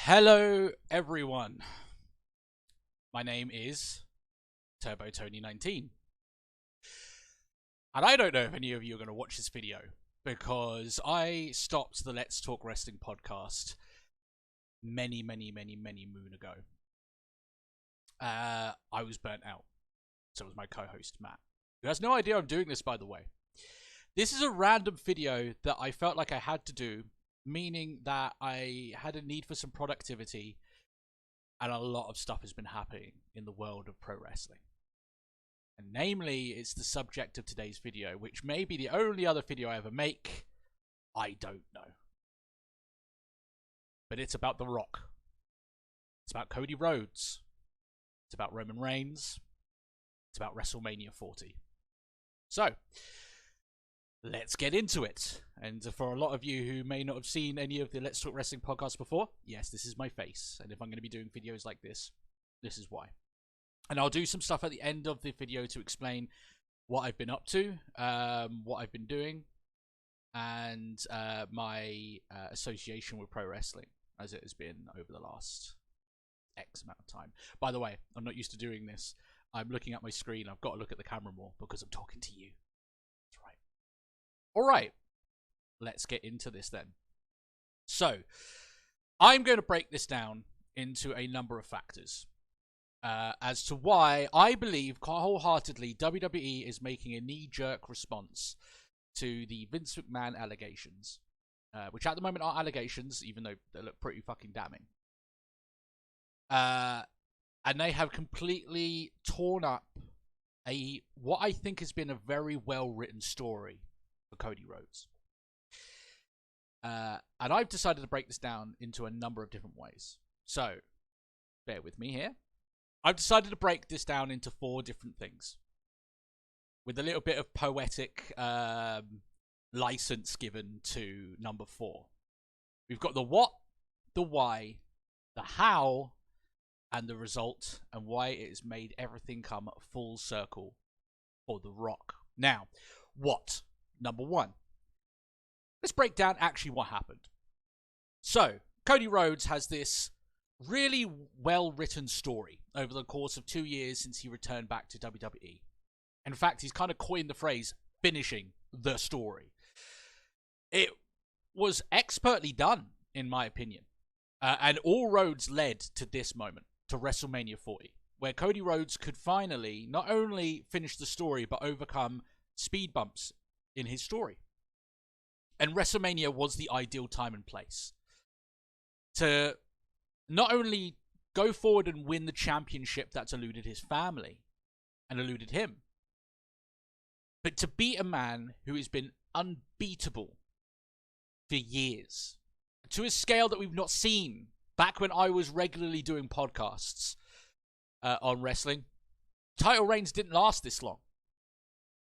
Hello, everyone. My name is Turbo Tony 19. And I don't know if any of you are going to watch this video because I stopped the Let's Talk Wrestling podcast many moon ago. I was burnt out. So was my co-host, Matt, who has no idea I'm doing this, by the way. This is a random video that I felt like I had to do, meaning that I had a need for some productivity, and a lot of stuff has been happening in the world of pro wrestling. And namely, it's the subject of today's video, which may be the only other video I ever make. I don't know. But it's about The Rock. It's about Cody Rhodes. It's about Roman Reigns. It's about Wrestlemania 40. So, let's get into it. And for a lot of you who may not have seen any of the Let's Talk Wrestling podcasts before, yes, this is my face. And if I'm going to be doing videos like this, this is why. And I'll do some stuff at the end of the video to explain what I've been up to, what I've been doing, and my association with pro wrestling, as it has been over the last X amount of time. By the way, I'm not used to doing this. I'm looking at my screen. I've got to look at the camera more because I'm talking to you. That's right. All right. Let's get into this then. So, I'm going to break this down into a number of factors as to why I believe wholeheartedly WWE is making a knee-jerk response to the Vince McMahon allegations, which at the moment are allegations, even though they look pretty fucking damning. And they have completely torn up what I think has been a very well-written story for Cody Rhodes. And I've decided to break this down into a number of different ways. So, bear with me here. I've decided to break this down into 4 different things, with a little bit of poetic license given to number 4. We've got the what, the why, the how, and the result, and why it has made everything come full circle for The Rock. Now, what? Number 1. Let's break down actually what happened. So, Cody Rhodes has this really well-written story over the course of 2 years since he returned back to WWE. In fact, he's kind of coined the phrase, finishing the story. It was expertly done, in my opinion. And all roads led to this moment, to WrestleMania 40, where Cody Rhodes could finally not only finish the story, but overcome speed bumps in his story. And WrestleMania was the ideal time and place to not only go forward and win the championship that's eluded his family and eluded him, but to beat a man who has been unbeatable for years, to a scale that we've not seen back when I was regularly doing podcasts on wrestling. Title reigns didn't last this long.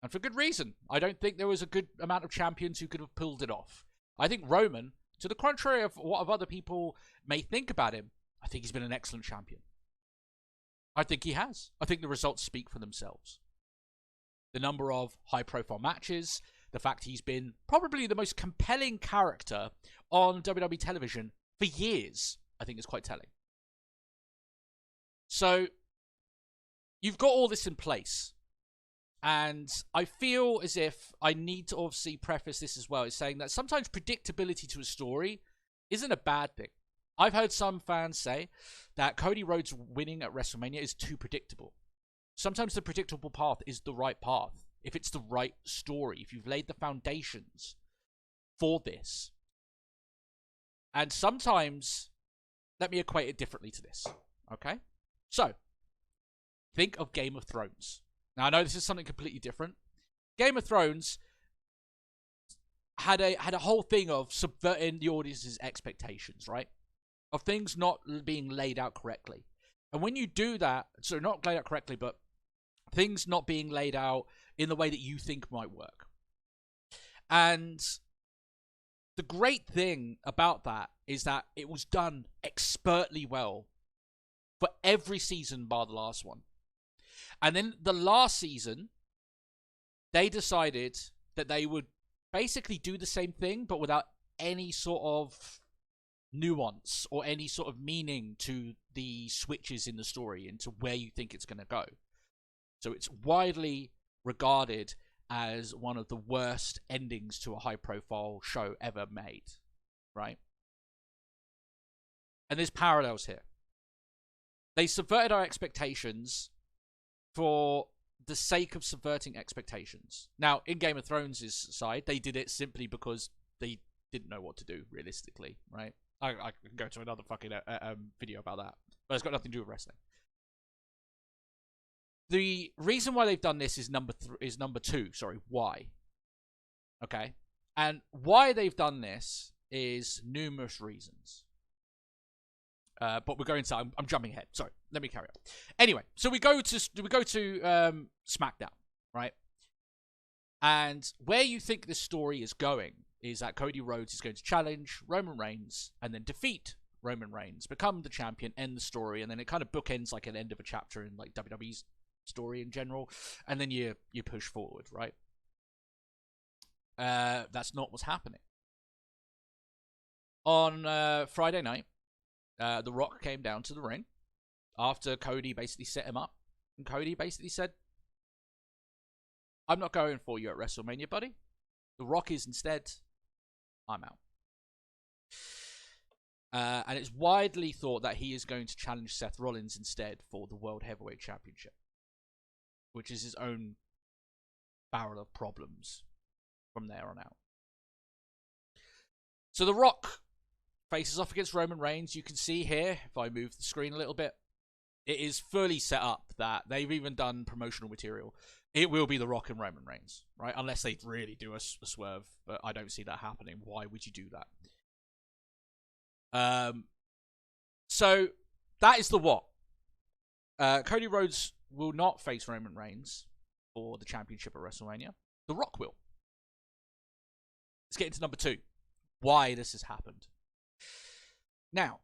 And for good reason. I don't think there was a good amount of champions who could have pulled it off. I think Roman, to the contrary of what other people may think about him, I think he's been an excellent champion. I think he has. I think the results speak for themselves. The number of high-profile matches, the fact he's been probably the most compelling character on WWE television for years, I think is quite telling. So, you've got all this in place. And I feel as if I need to obviously preface this as well, is saying that sometimes predictability to a story isn't a bad thing. I've heard some fans say that Cody Rhodes winning at WrestleMania is too predictable. Sometimes the predictable path is the right path, if it's the right story, if you've laid the foundations for this. And sometimes, let me equate it differently to this, okay? So, think of Game of Thrones. Now, I know this is something completely different. Game of Thrones had a whole thing of subverting the audience's expectations, right? Of things not being laid out correctly. And when you do that, so not laid out correctly, but things not being laid out in the way that you think might work. And the great thing about that is that it was done expertly well for every season bar the last one. And then the last season, they decided that they would basically do the same thing, but without any sort of nuance or any sort of meaning to the switches in the story into where you think it's going to go. So it's widely regarded as one of the worst endings to a high-profile show ever made, right? And there's parallels here. They subverted our expectations for the sake of subverting expectations. Now, in Game of Thrones' side, they did it simply because they didn't know what to do, realistically, right? I can go to another fucking video about that, but it's got nothing to do with wrestling. The reason why they've done this is number two. Sorry, why? Okay, and why they've done this is numerous reasons. But we're going to. I'm jumping ahead. Sorry, let me carry on. Anyway, so we go to SmackDown, right? And where you think this story is going is that Cody Rhodes is going to challenge Roman Reigns and then defeat Roman Reigns, become the champion, end the story, and then it kind of bookends like an end of a chapter in like WWE's story in general, and then you push forward, right? That's not what's happening. On Friday night, The Rock came down to the ring after Cody basically set him up, and Cody basically said, "I'm not going for you at WrestleMania, buddy. The Rock is instead. I'm out." And it's widely thought that he is going to challenge Seth Rollins instead for the World Heavyweight Championship, which is his own barrel of problems from there on out. So The Rock faces off against Roman Reigns. You can see here, if I move the screen a little bit, it is fully set up that they've even done promotional material. It will be The Rock and Roman Reigns, right? Unless they really do a swerve, but I don't see that happening. Why would you do that? So that is the what. Cody Rhodes will not face Roman Reigns for the championship at WrestleMania. The Rock will. Let's get into number two. Why this has happened. Now,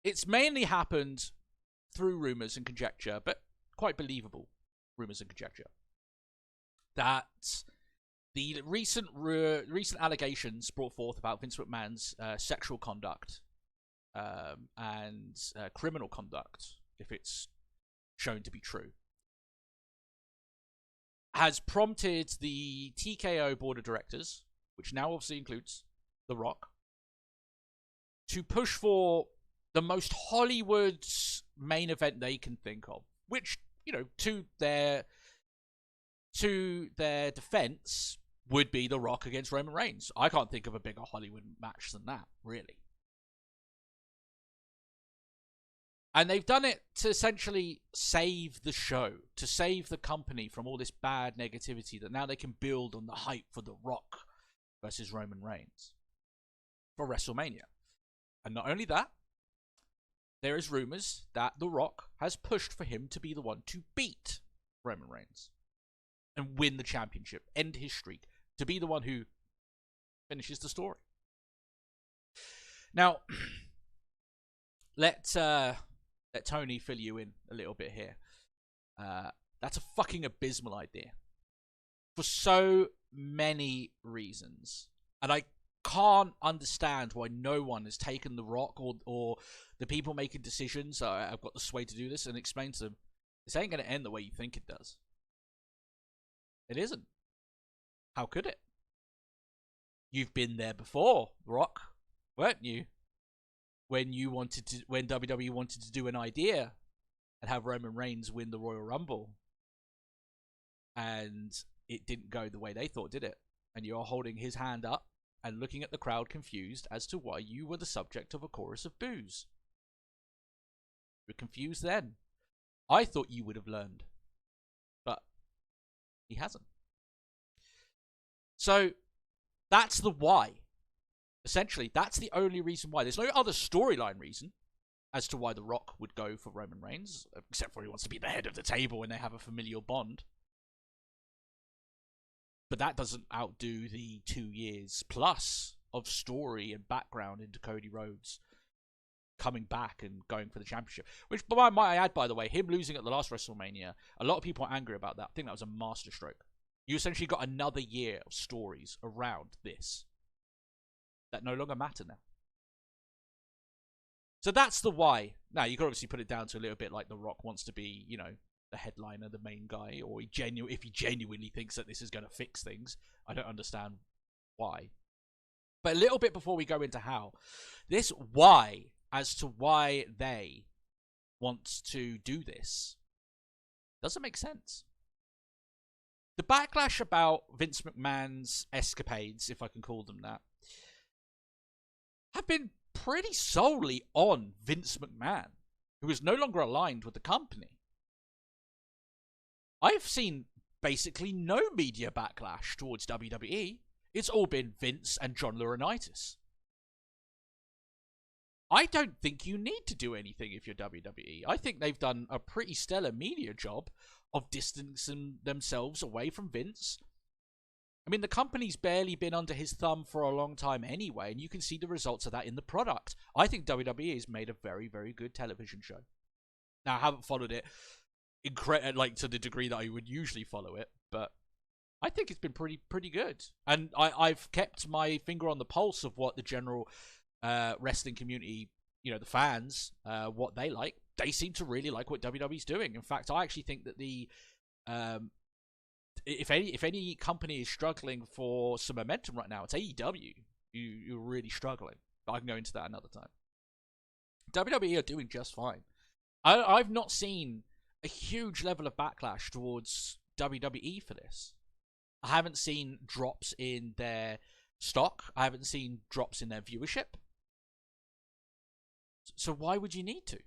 it's mainly happened through rumors and conjecture, but quite believable rumors and conjecture, that the recent allegations brought forth about Vince McMahon's sexual conduct and criminal conduct, if it's shown to be true, has prompted the TKO board of directors, which now obviously includes The Rock, to push for the most Hollywood main event they can think of, which, you know, to their defense, would be The Rock against Roman Reigns. I can't think of a bigger Hollywood match than that, really. And they've done it to essentially save the show, to save the company from all this bad negativity that now they can build on the hype for The Rock versus Roman Reigns for WrestleMania. And not only that, there is rumors that The Rock has pushed for him to be the one to beat Roman Reigns and win the championship, end his streak, to be the one who finishes the story. Now, let Tony fill you in a little bit here. That's a fucking abysmal idea for so many reasons, and I can't understand why no one has taken The Rock or the people making decisions. I've got the sway to do this and explain to them, this ain't going to end the way you think it does. It isn't. How could it? You've been there before, Rock, weren't you? When WWE wanted to do an idea and have Roman Reigns win the Royal Rumble, and it didn't go the way they thought, did it? And you're holding his hand up and looking at the crowd confused as to why you were the subject of a chorus of boos. You were confused then. I thought you would have learned, but he hasn't. So that's the why. Essentially, that's the only reason why. There's no other storyline reason as to why The Rock would go for Roman Reigns, except for he wants to be the head of the table and they have a familial bond. But that doesn't outdo the 2 years plus of story and background into Cody Rhodes coming back and going for the championship. Which, might I add, by the way, him losing at the last WrestleMania, a lot of people are angry about that. I think that was a masterstroke. You essentially got another year of stories around this that no longer matter now. So that's the why. Now, you can obviously put it down to a little bit like The Rock wants to be, you know, the headliner, the main guy, or if he genuinely thinks that this is going to fix things. I don't understand why. But a little bit before we go into how, this why, as to why they want to do this, doesn't make sense. The backlash about Vince McMahon's escapades, if I can call them that, have been pretty solely on Vince McMahon, who is no longer aligned with the company. I've seen basically no media backlash towards WWE. It's all been Vince and John Laurinaitis. I don't think you need to do anything if you're WWE. I think they've done a pretty stellar media job of distancing themselves away from Vince. I mean, the company's barely been under his thumb for a long time anyway, and you can see the results of that in the product. I think WWE has made a very, very good television show. Now, I haven't followed it like to the degree that I would usually follow it, but I think it's been pretty good. And I've kept my finger on the pulse of what the general wrestling community, you know, the fans, what they like. They seem to really like what WWE's doing. In fact, I actually think that the if any company is struggling for some momentum right now, it's AEW. You're really struggling. But I can go into that another time. WWE are doing just fine. I've not seen a huge level of backlash towards WWE for this. I haven't seen drops in their stock. I haven't seen drops in their viewership. So why would you need to?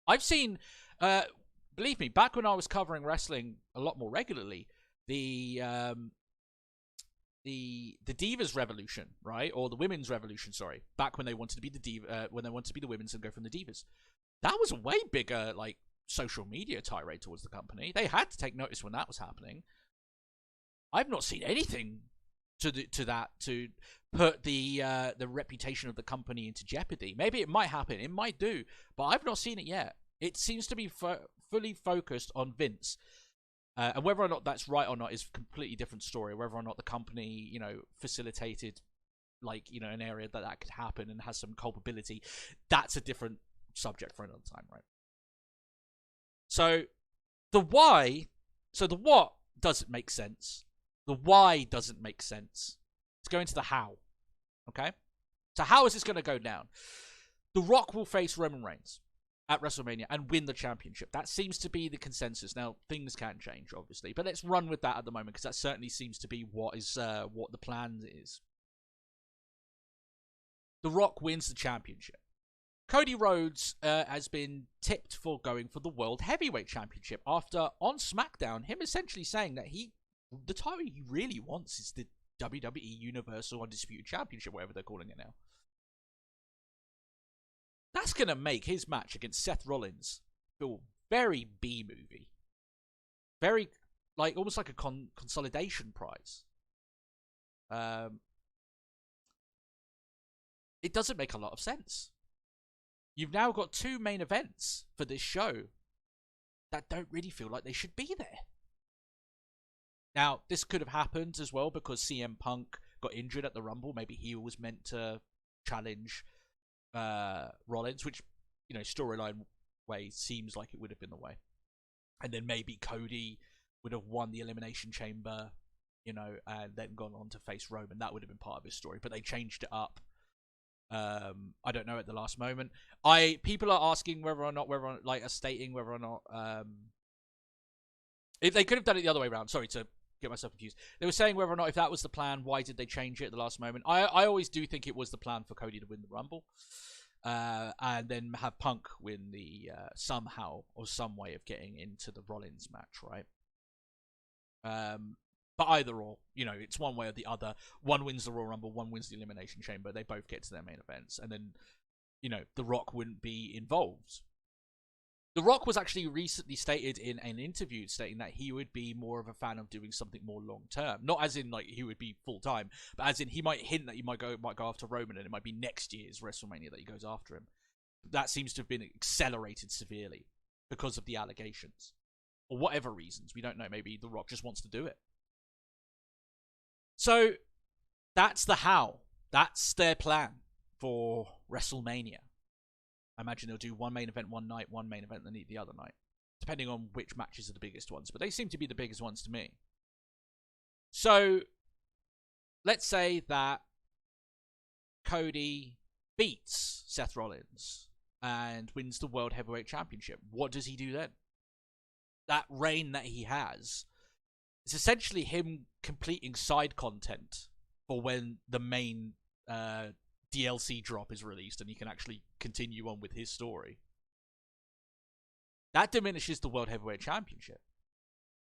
I've seen, believe me, back when I was covering wrestling a lot more regularly, the Divas Revolution, right, or the Women's Revolution, sorry, back when they wanted to be when they wanted to be the Women's and go from the Divas, that was a way bigger like social media tirade towards the company. They had to take notice when that was happening. I've not seen anything to that to put the reputation of the company into jeopardy. Maybe it might happen, it might do, but I've not seen it yet. It seems to be fully focused on Vince, and whether or not that's right or not is a completely different story. Whether or not the company, you know, facilitated, like, you know, an area that could happen and has some culpability, that's a different subject for another time, right? So the why, so the what doesn't make sense. The why doesn't make sense. Let's go into the how. Okay? So how is this going to go down? The Rock will face Roman Reigns at WrestleMania and win the championship. That seems to be the consensus. Now, things can change, obviously, but let's run with that at the moment because that certainly seems to be what the plan is. The Rock wins the championship. Cody Rhodes has been tipped for going for the World Heavyweight Championship after, on SmackDown, him essentially saying that the title he really wants is the WWE Universal Undisputed Championship, whatever they're calling it now. That's going to make his match against Seth Rollins feel very B-movie. Very, like, almost like a consolidation prize. It doesn't make a lot of sense. You've now got two main events for this show that don't really feel like they should be there. Now, this could have happened as well because CM Punk got injured at the Rumble. Maybe he was meant to challenge Rollins, which, you know, storyline way seems like it would have been the way. And then maybe Cody would have won the Elimination Chamber, you know, and then gone on to face Roman. That would have been part of his story, but they changed it up. I don't know at the last moment. People are asking whether or not, stating whether or not, if they could have done it the other way around. Sorry to get myself confused. They were saying whether or not if that was the plan, why did they change it at the last moment? I always do think it was the plan for Cody to win the Rumble, and then have Punk win the somehow or some way of getting into the Rollins match, right? But either or, you know, it's one way or the other. One wins the Royal Rumble, one wins the Elimination Chamber. They both get to their main events, and then, you know, The Rock wouldn't be involved. The Rock was actually recently stated in an interview stating that he would be more of a fan of doing something more long term. Not as in like he would be full time, but as in he might hint that he might go after Roman, and it might be next year's WrestleMania that he goes after him. That seems to have been accelerated severely because of the allegations, or whatever reasons. We don't know. Maybe The Rock just wants to do it. So that's the how. That's their plan for WrestleMania. I imagine they'll do one main event one night, one main event the other night, depending on which matches are the biggest ones. But they seem to be the biggest ones to me. So, let's say that Cody beats Seth Rollins and wins the World Heavyweight Championship. What does he do then? That reign that he has is essentially him completing side content for when the main DLC drop is released and he can actually continue on with his story. That diminishes the World Heavyweight Championship.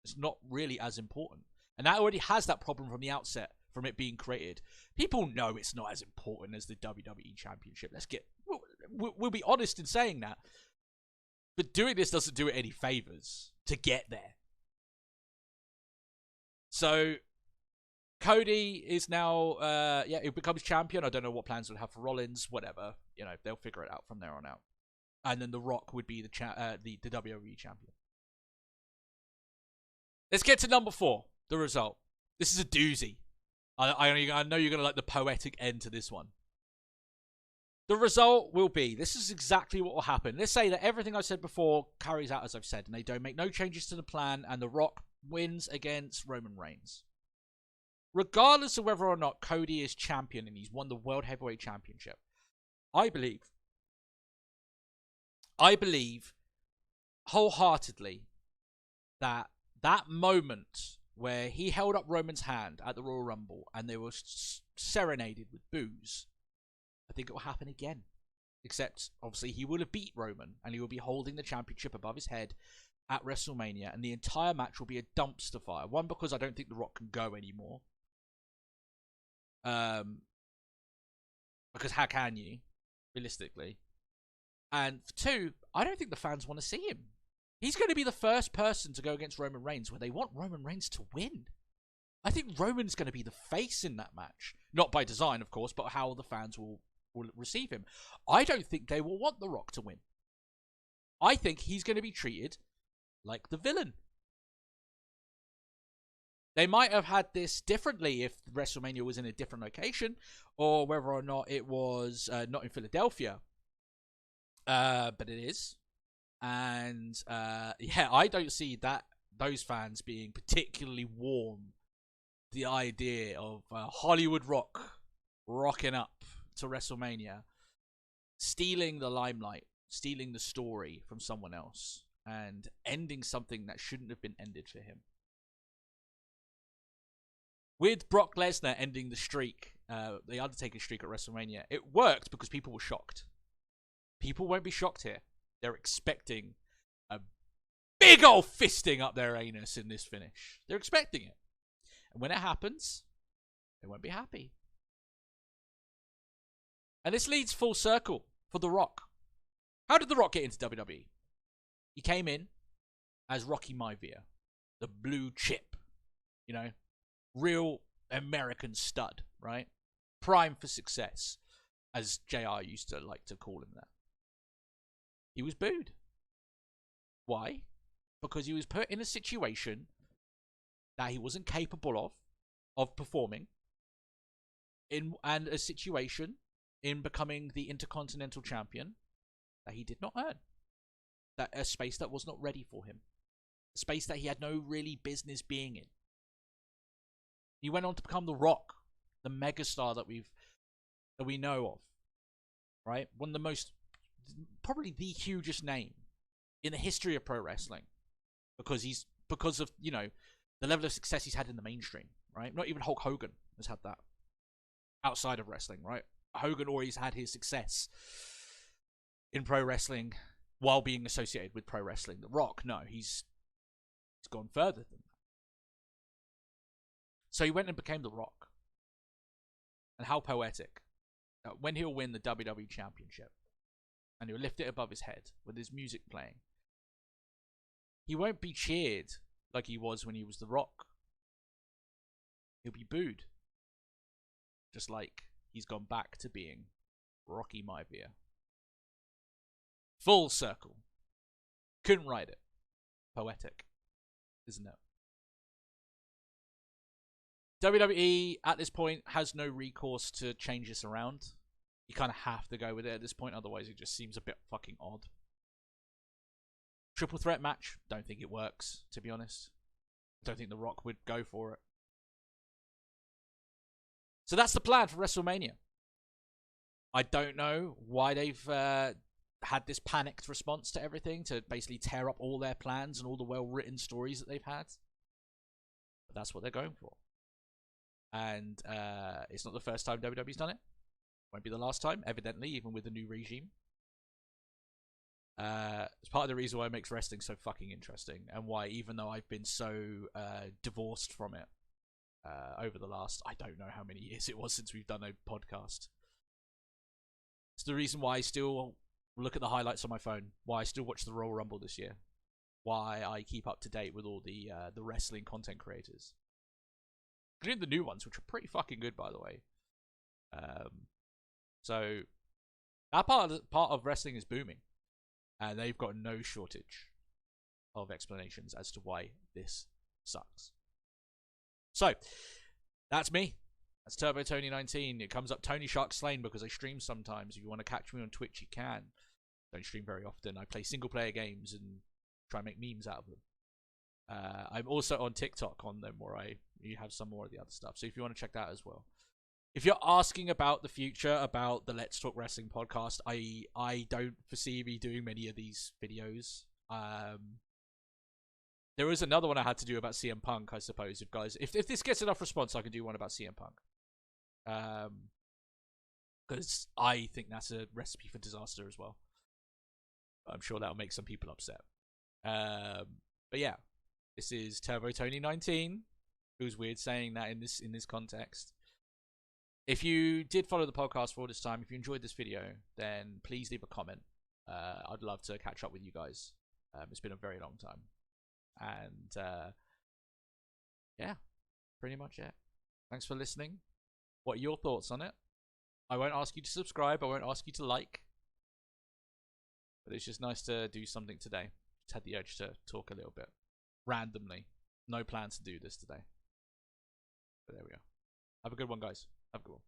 It's not really as important. And that already has that problem from the outset, from it being created. People know it's not as important as the WWE Championship. We'll be honest in saying that. But doing this doesn't do it any favors to get there. So, Cody is now, he becomes champion. I don't know what plans we'll have for Rollins, whatever. You know, they'll figure it out from there on out. And then The Rock would be the WWE champion. Let's get to number 4, the result. This is a doozy. I know you're going to like the poetic end to this one. The result will be, this is exactly what will happen. Let's say that everything I said before carries out as I've said, and they don't make no changes to the plan, and The Rock wins against Roman Reigns. Regardless of whether or not Cody is champion and he's won the World Heavyweight Championship, I believe wholeheartedly that that moment where he held up Roman's hand at the Royal Rumble and they were serenaded with boos, I think it will happen again. Except, obviously, he will have beat Roman and he will be holding the championship above his head at WrestleMania, and the entire match will be a dumpster fire. One, because I don't think The Rock can go anymore. Because how can you, realistically? And 2, I don't think the fans want to see him. He's going to be the first person to go against Roman Reigns where they want Roman Reigns to win. I think Roman's going to be the face in that match. Not by design, of course, but how the fans will receive him. I don't think they will want The Rock to win. I think he's going to be treated like the villain. They might have had this differently if WrestleMania was in a different location, or whether or not it was not in Philadelphia. But it is. And yeah, I don't see those fans being particularly warm. The idea of Hollywood Rock rocking up to WrestleMania, stealing the limelight, stealing the story from someone else, and ending something that shouldn't have been ended for him. With Brock Lesnar ending the streak, the Undertaker streak at WrestleMania, it worked because people were shocked. People won't be shocked here. They're expecting a big old fisting up their anus in this finish. They're expecting it. And when it happens, they won't be happy. And this leads full circle for The Rock. How did The Rock get into WWE? He came in as Rocky Maivia, the blue chip, you know, real American stud, right? Prime for success, as JR used to like to call him that. He was booed. Why? Because he was put in a situation that he wasn't capable of performing, and a situation in becoming the Intercontinental Champion that he did not earn. That a space that was not ready for him. A space that he had no really business being in. He went on to become The Rock, the megastar that we know of. Right? One of the most, probably the hugest name in the history of pro wrestling. Because of, you know, the level of success he's had in the mainstream, right? Not even Hulk Hogan has had that outside of wrestling, right? Hogan always had his success in pro wrestling while being associated with pro wrestling. The Rock, no, he's gone further than that. So he went and became The Rock. And how poetic. When he'll win the WWE Championship and he'll lift it above his head with his music playing, he won't be cheered like he was when he was The Rock. He'll be booed. Just like he's gone back to being Rocky Maivia. Full circle. Couldn't write it. Poetic, isn't it? WWE at this point has no recourse to change this around. You kind of have to go with it at this point, otherwise it just seems a bit fucking odd. Triple threat match, don't think it works, to be honest. Don't think The Rock would go for it. So that's the plan for WrestleMania. I don't know why they've had this panicked response to everything, to basically tear up all their plans and all the well-written stories that they've had. But that's what they're going for. And it's not the first time WWE's done it. Won't be the last time, evidently, even with the new regime. It's part of the reason why it makes wrestling so fucking interesting, and why, even though I've been so divorced from it over the last, I don't know how many years it was since we've done a podcast. It's the reason why I still look at the highlights on my phone, why I still watch the Royal Rumble this year, why I keep up to date with all the wrestling content creators, including the new ones, which are pretty fucking good, by the way. So that part of wrestling is booming. And they've got no shortage of explanations as to why this sucks. So, that's me. That's Turbo Tony 19. It comes up Tony Shark Slain because I stream sometimes. If you want to catch me on Twitch, you can. Don't stream very often. I play single player games and try and make memes out of them. I'm also on TikTok on them, where you have some more of the other stuff. So if you want to check that as well. If you're asking about the future, about the Let's Talk Wrestling podcast, I don't foresee me doing many of these videos. There was another one I had to do about CM Punk, I suppose. If this gets enough response, I can do one about CM Punk. Because I think that's a recipe for disaster as well. I'm sure that'll make some people upset. But yeah, this is Turbo Tony 19. It was weird saying that in this context. If you did follow the podcast for all this time, if you enjoyed this video, then please leave a comment. I'd love to catch up with you guys. It's been a very long time. And yeah, pretty much it. Thanks for listening. What are your thoughts on it? I won't ask you to subscribe. I won't ask you to like. But it's just nice to do something today. Just had the urge to talk a little bit. Randomly. No plans to do this today. But there we go. Have a good one, guys. Have a good one.